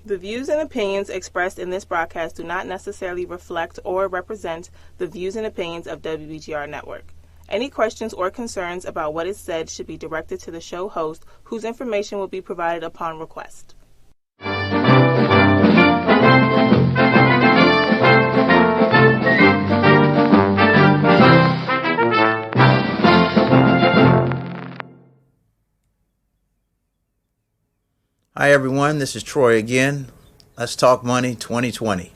The views and opinions expressed in this broadcast do not necessarily reflect or represent the views and opinions of WBGR Network. Any questions or concerns about what is said should be directed to the show host, whose information will be provided upon request. Hi everyone, this is Troy again. Let's talk money 2020.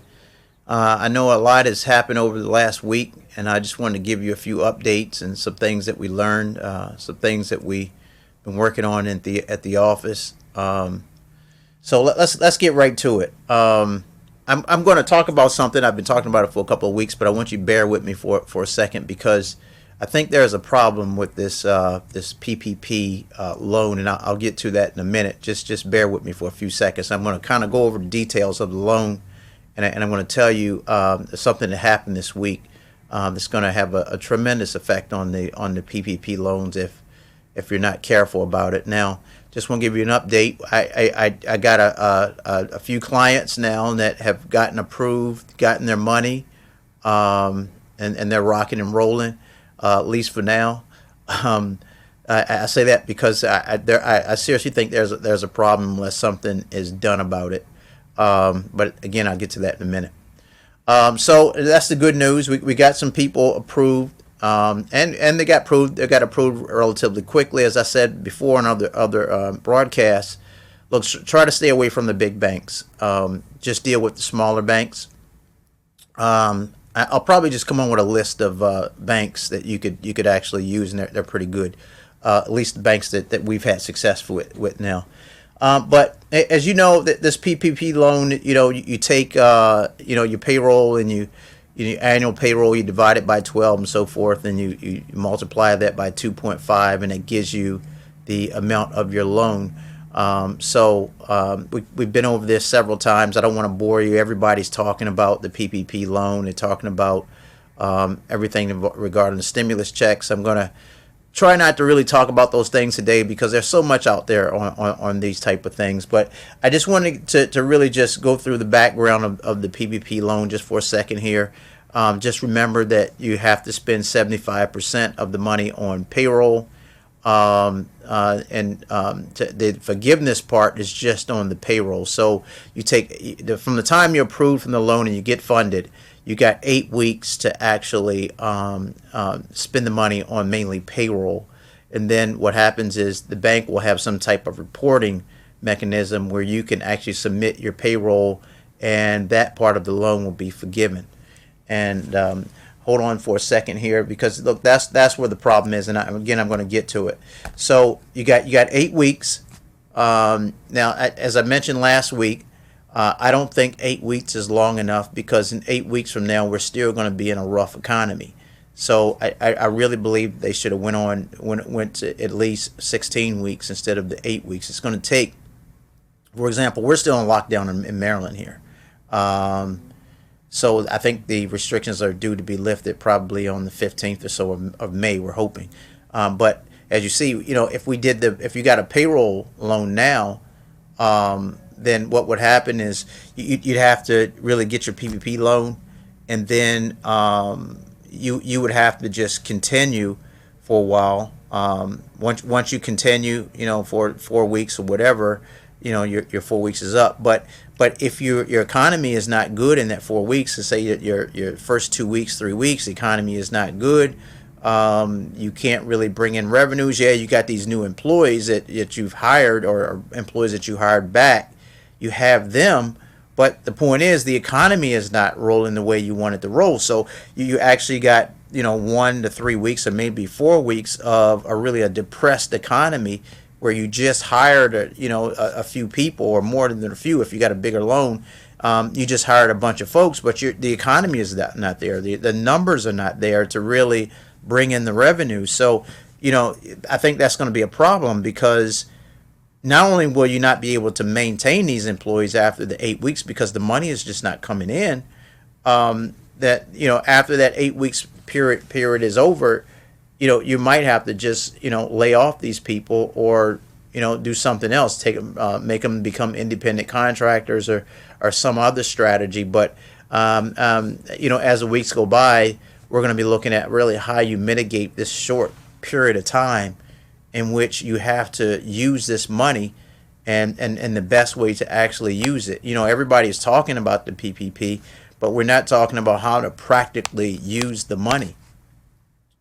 I know a lot has happened over the last week, and I just wanted to give you a few updates and some things that we learned, some things that we've been working on at the office. So let's get right to it. I'm going to talk about something. I've been talking about it for a couple of weeks, but I want you to bear with me for a second, because I think there's a problem with this PPP loan, and I'll get to that in a minute. Just bear with me for a few seconds. I'm going to kind of go over the details of the loan, and I'm going to tell you something that happened this week that's going to have a tremendous effect on the PPP loans if you're not careful about it. Now, just want to give you an update. I got a few clients now that have gotten approved, gotten their money, and they're rocking and rolling. At least for now. I say that because I seriously think there's a problem unless something is done about it. But again, I'll get to that in a minute. So that's the good news. We got some people approved, and they got approved. They got approved relatively quickly, as I said before in other broadcasts. Look, try to stay away from the big banks. Just deal with the smaller banks. I'll probably just come on with a list of banks that you could actually use, and they're pretty good. At least the banks that we've had success with now. But as you know, this PPP loan, you take your payroll and your annual payroll, you divide it by 12 and so forth, and you multiply that by 2.5, and it gives you the amount of your loan. We've been over this several times. I don't want to bore you. Everybody's talking about the PPP loan. They're talking about everything regarding the stimulus checks. I'm going to try not to really talk about those things today because there's so much out there on these type of things. But I just wanted to really just go through the background of the PPP loan just for a second here. Just remember that you have to spend 75% of the money on payroll. The forgiveness part is just on the payroll. So you take from the time you're approved from the loan and you get funded, you got 8 weeks to actually spend the money on mainly payroll. And then what happens is the bank will have some type of reporting mechanism where you can actually submit your payroll, and that part of the loan will be forgiven. And hold on for a second here, because look, that's where the problem is, and I'm going to get to it. So you got 8 weeks. Now, as I mentioned last week, I don't think 8 weeks is long enough, because in 8 weeks from now we're still going to be in a rough economy. So I really believe they should have went to at least 16 weeks instead of the 8 weeks. It's going to take, for example, we're still in lockdown in Maryland here. So I think the restrictions are due to be lifted probably on the 15th or so of May, we're hoping. But as you see, if you got a payroll loan now, then what would happen is you'd have to really get your PPP loan, and then you would have to just continue for a while. Once you continue, for 4 weeks or whatever, your 4 weeks is up. But if your economy is not good in that 4 weeks, and say your first 2 weeks, 3 weeks, the economy is not good, you can't really bring in revenues. Yeah, you got these new employees that you've hired, or employees that you hired back. You have them, but the point is the economy is not rolling the way you want it to roll. So you actually got 1 to 3 weeks, or maybe 4 weeks of a depressed economy, where you just hired a few people, or more than a few if you got a bigger loan. You just hired a bunch of folks, but the economy is not there. The numbers are not there to really bring in the revenue. So I think that's going to be a problem, because not only will you not be able to maintain these employees after the 8 weeks, because the money is just not coming in, that after that 8 weeks period is over, you might have to just lay off these people, or do something else, make them become independent contractors or some other strategy. But as the weeks go by, we're going to be looking at really how you mitigate this short period of time in which you have to use this money, and the best way to actually use it. Everybody is talking about the PPP, but we're not talking about how to practically use the money.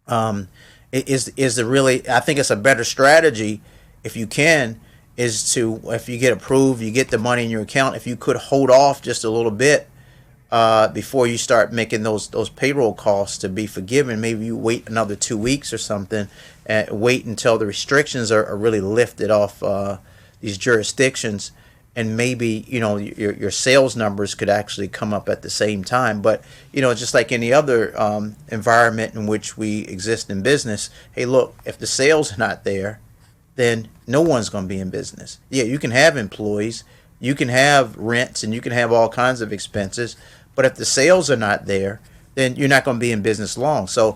I think it's a better strategy, if you can, if you get approved, you get the money in your account, if you could hold off just a little bit before you start making those payroll costs to be forgiven. Maybe you wait another 2 weeks or something, and wait until the restrictions are really lifted off these jurisdictions, and maybe your sales numbers could actually come up at the same time. But just like any other environment in which we exist in business, hey, look, if the sales are not there, then no one's going to be in business. Yeah, you can have employees, you can have rents, and you can have all kinds of expenses, but if the sales are not there, then you're not going to be in business long. We're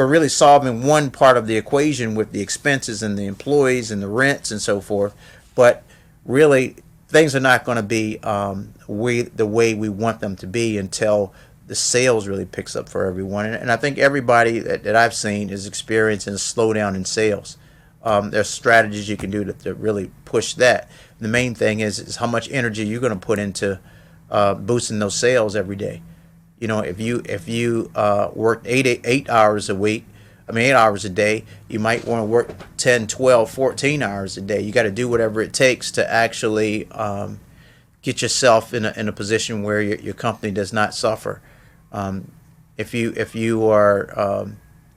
really solving one part of the equation with the expenses and the employees and the rents and so forth, but really things are not going to be the way we want them to be until the sales really picks up for everyone. And I think everybody that I've seen is experiencing a slowdown in sales. There's strategies you can do to really push that. The main thing is how much energy you're going to put into boosting those sales every day. If you work 8 hours a week, 8 hours a day, you might want to work 10, 12, 14 hours a day. You got to do whatever it takes to actually get yourself in a position where your company does not suffer. If you are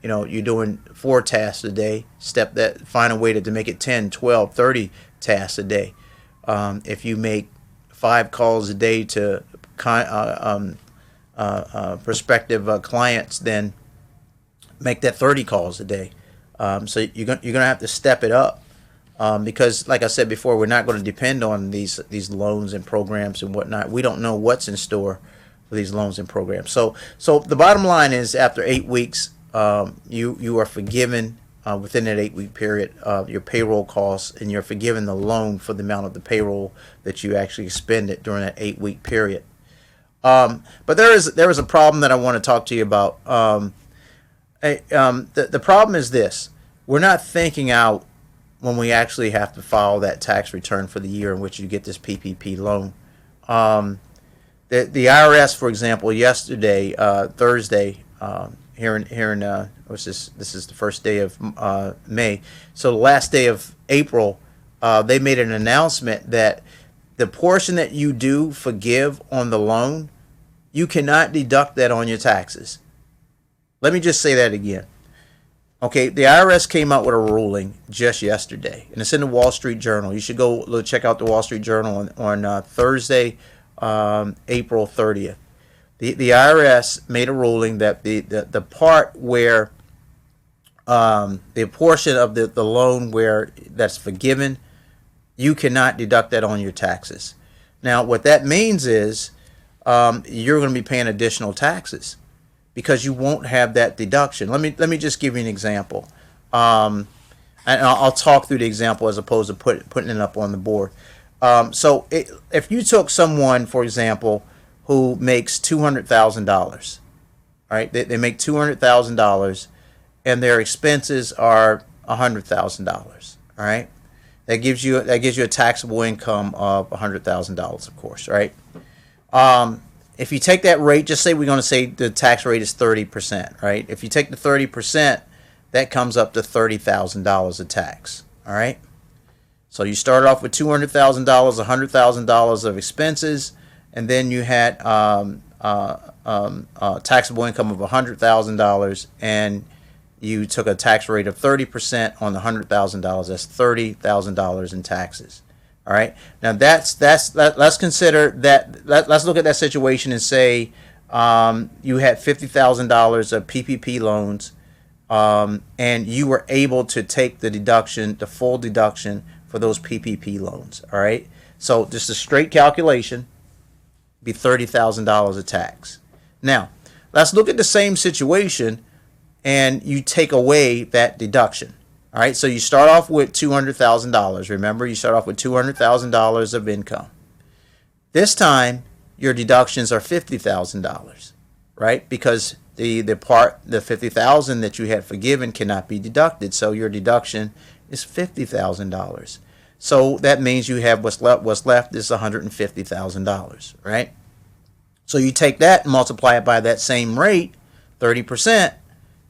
you're doing 4 tasks a day, find a way to make it 10, 12, 30 tasks a day. If you make 5 calls a day to prospective clients, then make that 30 calls a day. So you're gonna have to step it up, because, like I said before, we're not going to depend on these loans and programs and whatnot. We don't know what's in store for these loans and programs. So the bottom line is, after 8 weeks, you are forgiven within that 8-week period your payroll costs, and you're forgiven the loan for the amount of the payroll that you actually expended during that 8-week period. But there is a problem that I want to talk to you about. The problem is this: we're not thinking out when we actually have to file that tax return for the year in which you get this PPP loan. The IRS, for example, yesterday, Thursday, here in this is the first day of May, so the last day of April, they made an announcement that the portion that you do forgive on the loan, you cannot deduct that on your taxes. Let me just say that again. Okay, the IRS came out with a ruling just yesterday, and it's in the Wall Street Journal. You should go check out the Wall Street Journal on Thursday, April 30th. The IRS made a ruling that the part where the portion of the loan where that's forgiven, you cannot deduct that on your taxes. Now, what that means is you're going to be paying additional taxes, because you won't have that deduction. Let me just give you an example, and I'll talk through the example as opposed to putting it up on the board. If you took someone, for example, who makes $200,000, all right, they make $200,000, and their expenses are $100,000, all right. That gives you a taxable income of $100,000, of course, right? If you take that rate, just say we're going to say the tax rate is 30%, right? If you take the 30%, that comes up to $30,000 of tax, all right? So you started off with $200,000, $100,000 of expenses, and then you had taxable income of $100,000, and you took a tax rate of 30% on the $100,000. That's $30,000 in taxes. All right. Now let's consider that. Let's look at that situation and say you had $50,000 of PPP loans, and you were able to take the full deduction for those PPP loans. All right. So just a straight calculation, be $30,000 of tax. Now let's look at the same situation, and you take away that deduction. All right, so you start off with $200,000. Remember, you start off with $200,000 of income. This time, your deductions are $50,000, right? Because the $50,000 that you had forgiven cannot be deducted, so your deduction is $50,000. So that means you have what's left is $150,000, right? So you take that and multiply it by that same rate, 30%,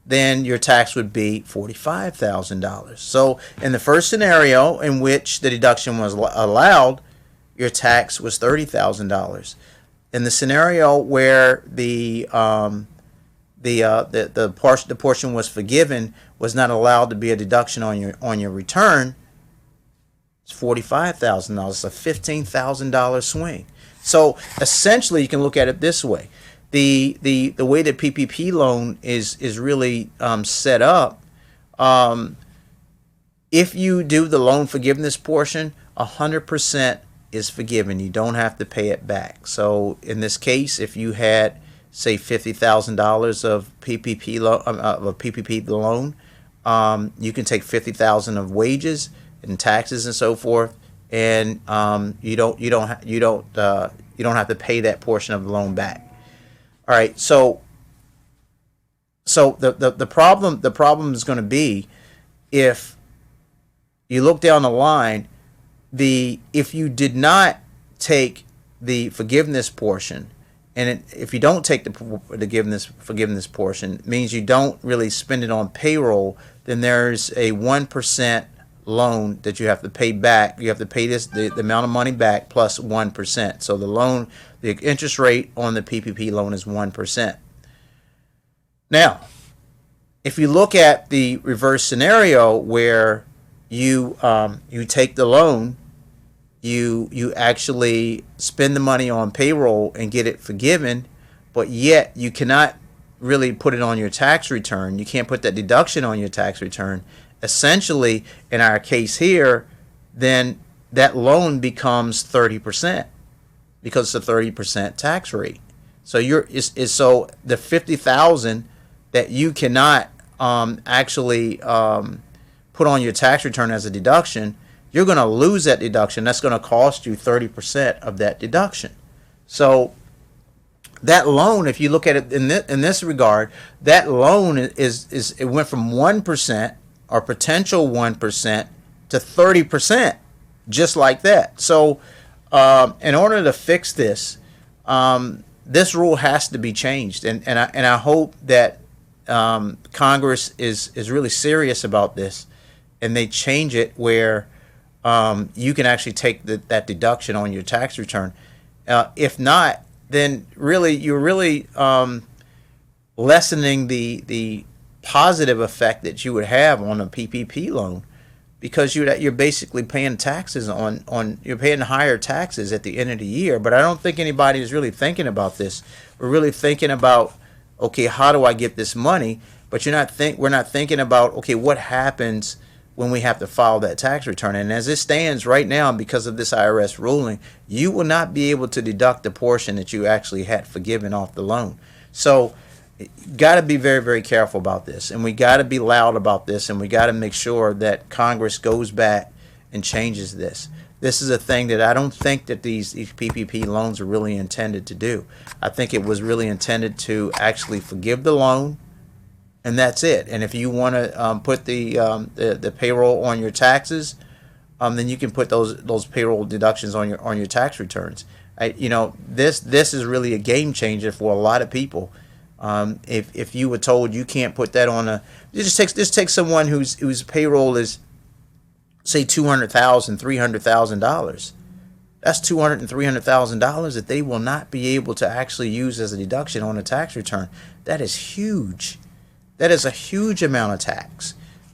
then your tax would be $45,000. So in the first scenario in which the deduction was allowed, your tax was $30,000. In the scenario where the portion was forgiven was not allowed to be a deduction on your return, it's $45,000. It's a $15,000 swing. So essentially, you can look at it this way: the way the PPP loan is really set up. If you do the loan forgiveness portion, 100% is forgiven. You don't have to pay it back. So in this case, if you had, say, $50,000 of PPP loan, you can take $50,000 of wages and taxes and so forth, and you don't have to pay that portion of the loan back. All right, so the problem is going to be, if you look down the line, if you did not take the forgiveness portion, and if you don't take the forgiveness portion, it means you don't really spend it on payroll, then there's a 1% loan that you have to pay back. You have to pay the amount of money back plus 1%. So the interest rate on the PPP loan is 1%. Now, if you look at the reverse scenario where you take the loan, you actually spend the money on payroll and get it forgiven, but yet you cannot really put it on your tax return. You can't put that deduction on your tax return. Essentially, in our case here, then that loan becomes 30% because it's a 30% tax rate. So so the $50,000 that you cannot actually put on your tax return as a deduction, you're going to lose that deduction. That's going to cost you 30% of that deduction. So that loan, if you look at it in this regard, that loan it went from 1% or potential 1% to 30%, just like that. So in order to fix this, this rule has to be changed, and I hope that Congress is really serious about this, and they change it where you can actually take that deduction on your tax return. If not, then you're really lessening the positive effect that you would have on a PPP loan, because you're basically paying taxes you're paying higher taxes at the end of the year. But I don't think anybody is really thinking about this. We're really thinking about, okay, how do I get this money? But we're not thinking about, okay, what happens when we have to file that tax return. And as it stands right now, because of this IRS ruling, you will not be able to deduct the portion that you actually had forgiven off the loan. So got to be very, very careful about this, and we got to be loud about this, and we got to make sure that Congress goes back and changes this. This is a thing that I don't think that these PPP loans are really intended to do. I think it was really intended to actually forgive the loan, and that's it. And if you want to put the payroll on your taxes, then you can put those payroll deductions on your tax returns. This is really a game changer for a lot of people. If you were told you can't put that on just take someone whose payroll is, say, $200,000, $300,000. That's $200,000 and $300,000 that they will not be able to actually use as a deduction on a tax return. That is huge. That is a huge amount of tax,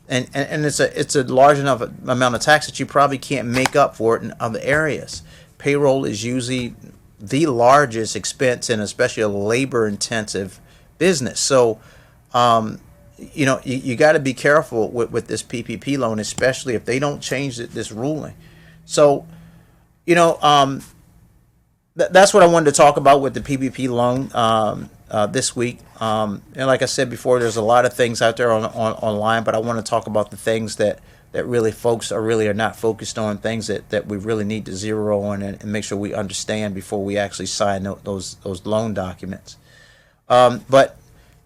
and it's a large enough amount of tax that you probably can't make up for it in other areas. Payroll is usually the largest expense in especially a labor-intensive business. So, you got to be careful with this PPP loan, especially if they don't change this ruling. So, that's what I wanted to talk about with the PPP loan. this week. And like I said before, there's a lot of things out there on online, but I want to talk about the things that really folks are not focused on, things that we really need to zero on and make sure we understand before we actually sign those loan documents. But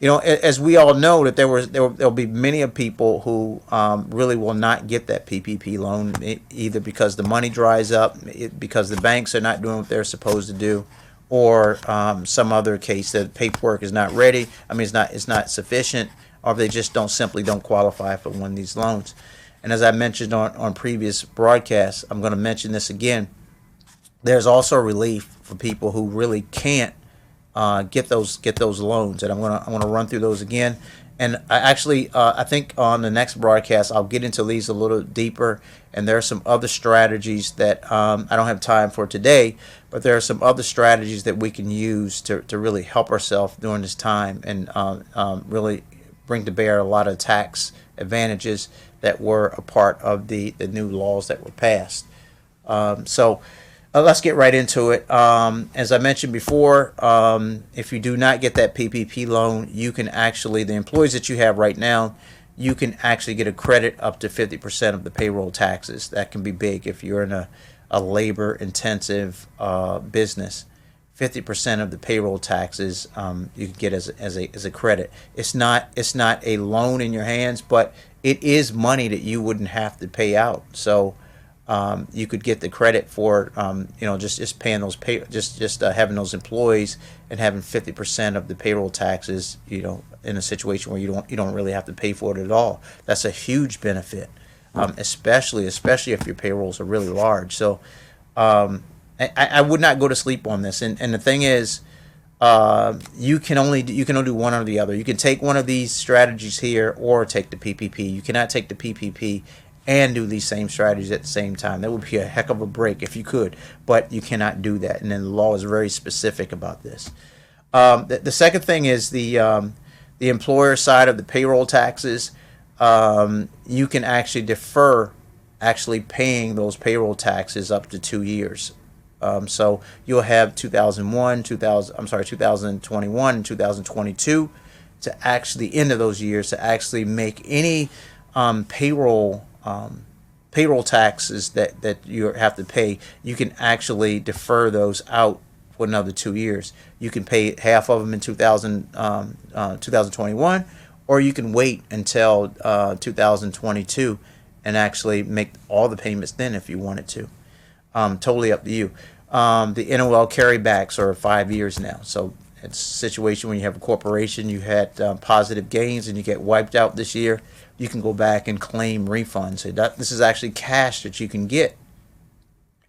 as we all know, that there'll be many of people who really will not get that PPP loan, either because the money dries up, because the banks are not doing what they're supposed to do, or some other case that paperwork is not ready. I mean, it's not sufficient, or they just simply don't qualify for one of these loans. And as I mentioned on previous broadcasts, I'm going to mention this again. There's also relief for people who really can't get those loans, and I'm gonna run through those again. And I think on the next broadcast I'll get into these a little deeper. And there are some other strategies that I don't have time for today, but there are some other strategies that we can use to really help ourselves during this time and really bring to bear a lot of tax advantages that were a part of the new laws that were passed. So let's get right into it. As I mentioned before, if you do not get that PPP loan, you can actually, the employees that you have right now, you can actually get a credit up to 50% of the payroll taxes. That can be big if you're in a labor-intensive business. 50% of the payroll taxes you can get as a credit. It's not a loan in your hands, but it is money that you wouldn't have to pay out. So you could get the credit for just paying those having those employees and having 50% of the payroll taxes in a situation where you don't really have to pay for it at all. That's a huge benefit, especially if your payrolls are really large. So I would not go to sleep on this. And the thing is, you can only do one or the other. You can take one of these strategies here or take the PPP. You cannot take the PPP and do these same strategies at the same time. That would be a heck of a break if you could, but you cannot do that. And then the law is very specific about this. The second thing is the employer side of the payroll taxes. You can actually defer paying those payroll taxes up to 2 years. So you'll have 2021, and 2022 to actually, end of those years, to actually make any payroll taxes that you have to pay. You can actually defer those out for another 2 years. You can pay half of them in 2021, or you can wait until 2022 and actually make all the payments then if you wanted to. Totally up to you. The NOL carrybacks are 5 years now. So it's a situation when you have a corporation, you had positive gains and you get wiped out this year, you can go back and claim refunds. So this is actually cash that you can get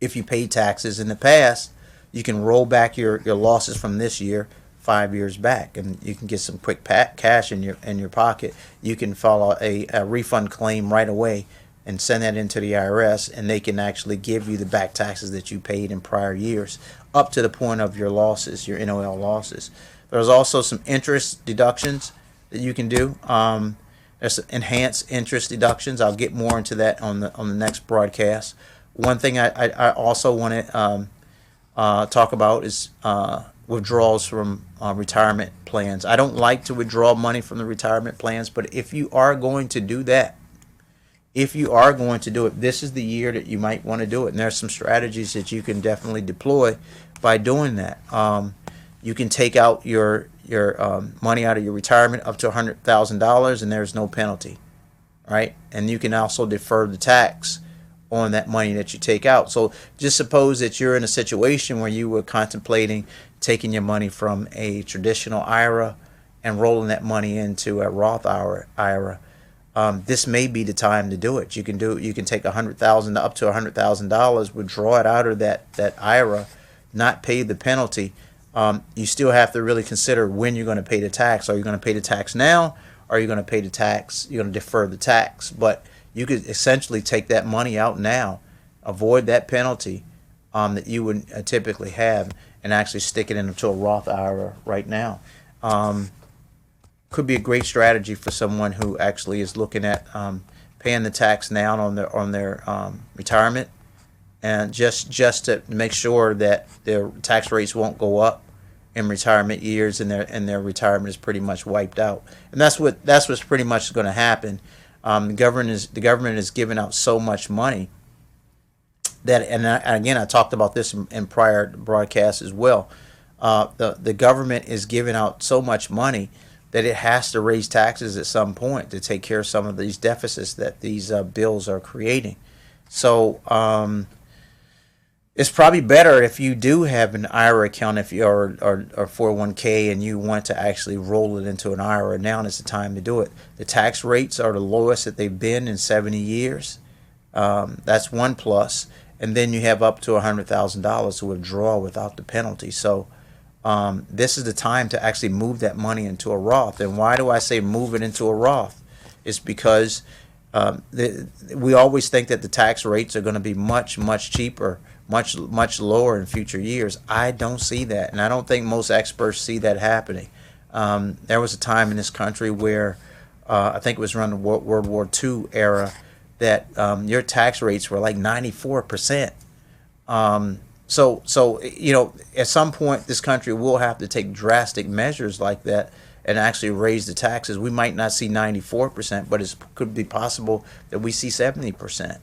if you paid taxes in the past. You can roll back your losses from this year 5 years back, and you can get some quick cash in your pocket. You can file a refund claim right away and send that into the IRS, and they can actually give you the back taxes that you paid in prior years up to the point of your losses, your NOL losses. There's also some interest deductions that you can do. There's enhanced interest deductions. I'll get more into that on the next broadcast. One thing I also want to talk about is withdrawals from retirement plans. I don't like to withdraw money from the retirement plans, but if you are going to do that, this is the year that you might want to do it. And there's some strategies that you can definitely deploy by doing that. You can take out your money out of your retirement up to $100,000, and there's no penalty, right? And you can also defer the tax on that money that you take out. So just suppose that you're in a situation where you were contemplating taking your money from a traditional IRA and rolling that money into a Roth IRA. This may be the time to do it. You can take $100,000 up to $100,000, withdraw it out of that IRA, not pay the penalty. You still have to really consider when you're going to pay the tax. Are you going to pay the tax now? Or are you going to pay the tax? You're going to defer the tax. But you could essentially take that money out now, avoid that penalty that you would typically have, and actually stick it into a Roth IRA right now. Could be a great strategy for someone who actually is looking at paying the tax now on their retirement, and just to make sure that their tax rates won't go up in retirement years, and their retirement is pretty much wiped out. And that's what's pretty much going to happen. The government is giving out so much money that, and again, I talked about this in prior broadcasts as well. The government is giving out so much money that it has to raise taxes at some point to take care of some of these deficits that these bills are creating. So it's probably better if you do have an IRA account, if you or 401k, and you want to actually roll it into an IRA. Now is the time to do it. The tax rates are the lowest that they've been in 70 years. That's one plus. And then you have up to $100,000 to withdraw without the penalty. So this is the time to actually move that money into a Roth. And why do I say move it into a Roth? It's because we always think that the tax rates are going to be much, much cheaper, much lower in future years. I don't see that, and I don't think most experts see that happening. There was a time in this country where I think it was around the World War II era that your tax rates were like 94%. So at some point this country will have to take drastic measures like that and actually raise the taxes. We might not see 94%, but it could be possible that we see 70%.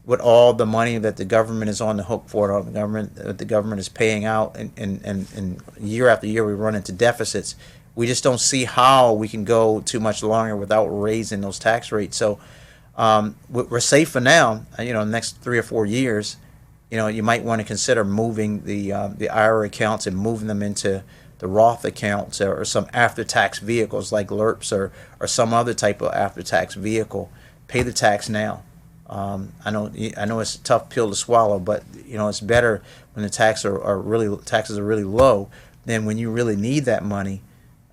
With all the money that the government is on the hook for, all the government is paying out, and year after year we run into deficits. We just don't see how we can go too much longer without raising those tax rates. So we're safe for now. The next 3 or 4 years, you might want to consider moving the IRA accounts and moving them into the Roth accounts or some after-tax vehicles like LERPs or some other type of after-tax vehicle. Pay the tax now. I know it's a tough pill to swallow, but it's better when the taxes are really low than when you really need that money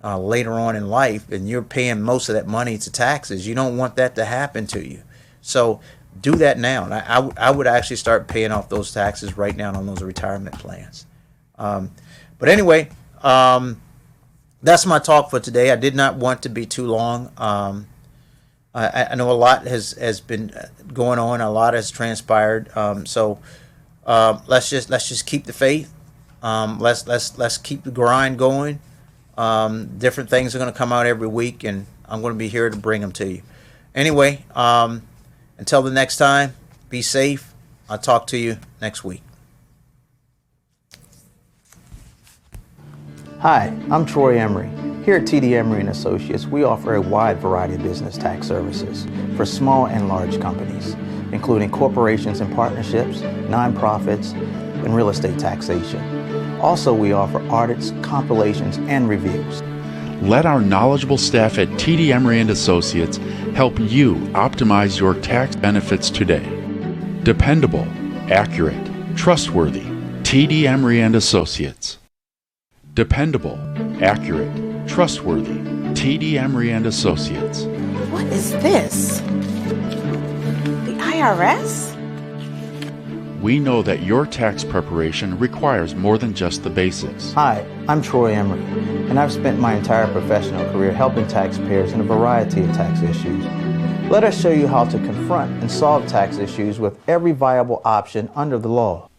later on in life and you're paying most of that money to taxes. You don't want that to happen to you. So do that now. And I would actually start paying off those taxes right now on those retirement plans. But anyway, that's my talk for today. I did not want to be too long. I know a lot has been going on. A lot has transpired. So let's just keep the faith. Let's keep the grind going. Different things are going to come out every week, and I'm going to be here to bring them to you. Anyway, until the next time, be safe. I'll talk to you next week. Hi, I'm Troy Emory. Here at TD Emory & Associates, we offer a wide variety of business tax services for small and large companies, including corporations and partnerships, nonprofits, and real estate taxation. Also, we offer audits, compilations, and reviews. Let our knowledgeable staff at TD Emory & Associates help you optimize your tax benefits today. Dependable, accurate, trustworthy. TD Emory & Associates. Dependable, accurate, trustworthy. TD Emory & Associates. What is this? The IRS? We know that your tax preparation requires more than just the basics. Hi, I'm Troy Emory, and I've spent my entire professional career helping taxpayers in a variety of tax issues. Let us show you how to confront and solve tax issues with every viable option under the law.